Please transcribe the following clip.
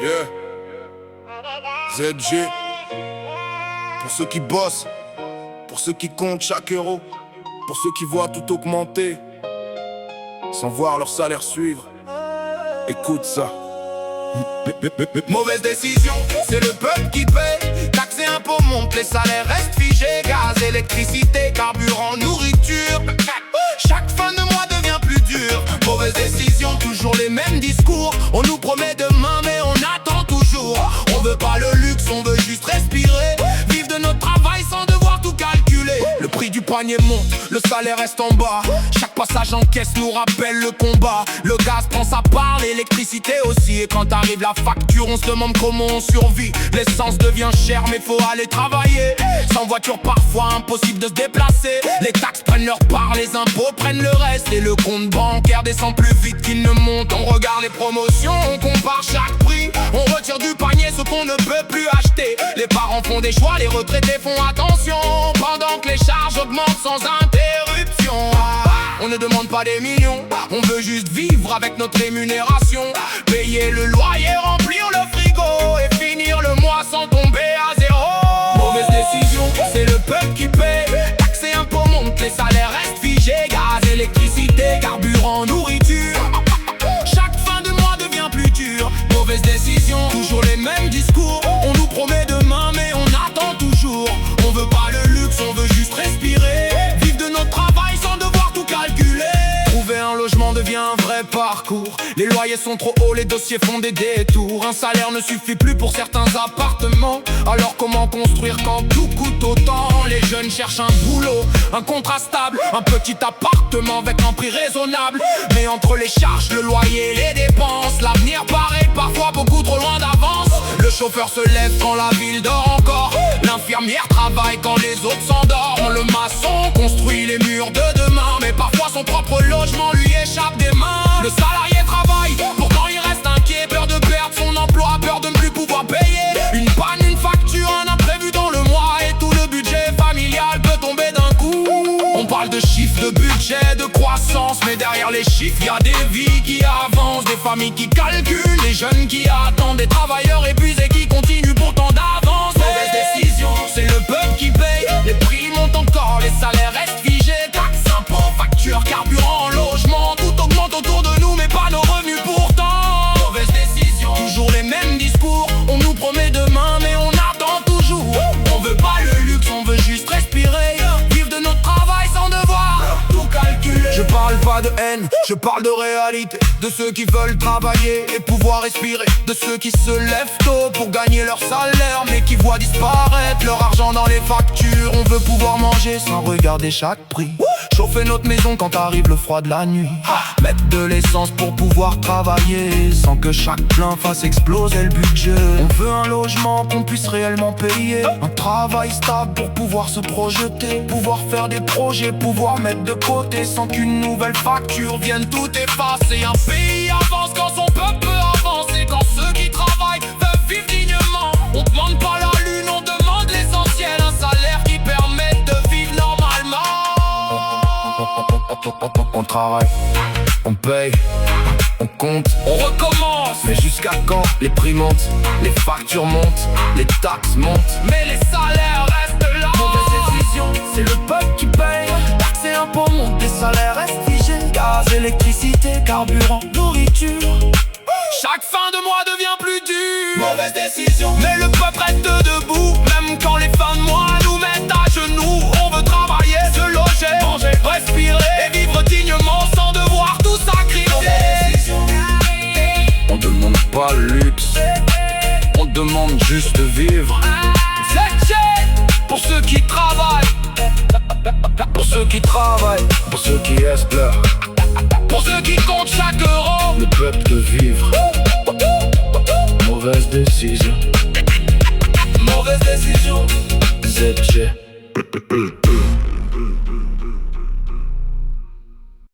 Yeah. ZG. Pour ceux qui bossent, pour ceux qui comptent chaque euro, pour ceux qui voient tout augmenter sans voir leur salaire suivre. Écoute ça. Mauvaise décision, c'est le peuple qui paye. Taxes et impôts montent, les salaires restent figés. Gaz, électricité, carburant, nourriture. Chaque fin de mois devient plus dur. Mauvaise décision, toujours les mêmes discours. On nous promet demain mais on attend toujours. On veut pas le luxe, on veut juste respirer. Vivre de notre travail sans devoir tout calculer. Le prix du panier monte, le salaire reste en bas. Chaque passage en caisse nous rappelle le combat. Le gaz prend sa part, l'électricité aussi. Et quand arrive la facture, on se demande comment on survit. L'essence devient chère mais faut aller travailler. Sans voiture parfois impossible de se déplacer. Les taxes prennent leur part, les impôts prennent le reste. Et le compte bancaire descend plus vite qu'il ne monte. On regarde les promotions, on compare chaque prix. On retire du panier ce qu'on ne peut plus acheter. Les parents font des choix, les retraités font attention. Pendant que les charges augmentent sans interruption. On ne demande pas des millions, on veut juste vivre avec notre rémunération. Payer le loyer, remplir le frigo et finir le mois sans tomber à zéro. Mauvaise décision, c'est le peuple qui paye. Taxes et impôts montent, les salaires restent figés. Gaz, électricité, carburant, nourriture. Chaque fin de mois devient plus dur. Mauvaise décision, toujours les mêmes discours. On nous promet demain mais on attend toujours. On veut pas le luxe, on veut juste respirer. Vivre de notre travail sans devoir tout calculer. Trouver un logement devient un vrai parcours. Les loyers sont trop hauts, les dossiers font des détours. Un salaire ne suffit plus pour certains appartements. Alors comment construire quand tout coûte autant? Les jeunes cherchent un boulot, un contrat stable, un petit appartement avec un prix raisonnable. Mais entre les charges, le loyer et les dépenses, l'avenir paraît parfois beaucoup trop loin d'avance. Le chauffeur se lève quand la ville dort encore. L'infirmière travaille quand les autres s'endorment. Le maçon construit les murs de demain. Mais parfois son propre logement lui échappe des mains. Le salarié travaille, pourtant il reste inquiet. Peur de perdre son emploi, peur de ne plus pouvoir payer. Une panne, une facture, un imprévu dans le mois. Et tout le budget familial peut tomber d'un coup. On parle de chiffres, de budget, de croissance. Mais derrière les chiffres, y a des vies qui avancent. Des familles qui calculent, des jeunes qui attendent. Des travailleurs épuisés qui continuent pourtant d'avancer. Mauvaise décision, c'est le peuple qui paye. Les prix montent encore, les salaires restent figés. Taxes, impôts, factures, carburant, logement. Tout augmente autour de nous mais pas nos revenus pourtant. Mauvaise décision, toujours les mêmes discours. On nous promet demain mais on attend toujours. On veut pas le luxe, on veut juste respirer. Vivre de notre travail sans devoir tout calculer. Je parle pas de haine, je parle de réalité. De ceux qui veulent travailler et pouvoir respirer. De ceux qui se lèvent tôt pour gagner leur salaire mais qui voient disparaître leur argent dans les factures. On veut pouvoir manger sans regarder chaque prix. Chauffer notre maison quand arrive le froid de la nuit. Mettre de l'essence pour pouvoir travailler sans que chaque plein fasse exploser le budget. On veut un logement qu'on puisse réellement payer. Un travail stable pour pouvoir se projeter. Pouvoir faire des projets, pouvoir mettre de côté sans qu'une nouvelle facture vienne tout effacer. Un pays avance quand son peuple peut avancer. Quand ceux qui travaillent veulent vivre dignement. On demande pas la lune, on demande l'essentiel. Un salaire qui permette de vivre normalement. On travaille, on paye, on compte, on recommence. Mais jusqu'à quand les prix montent, les factures montent, les taxes montent, mais les salaires restent là. Mauvaise décision, c'est le peuple qui paye. Taxes et impôts montent, les salaires restent figés. Gaz, électricité, carburant, nourriture. Chaque fin de mois devient plus dur. Mauvaise décision, mais le peuple reste debout. Même quand les fins de mois nous mettent à genoux. On veut travailler, se loger, manger, respirer et vivre dignement sans devoir tout sacrifier. On demande pas le luxe, on demande juste de vivre. C'est pour ceux qui travaillent, pour ceux qui travaillent, pour ceux qui espèrent, pour ceux qui comptent chaque euro. Le peuple de vivre. Mauvaise décision.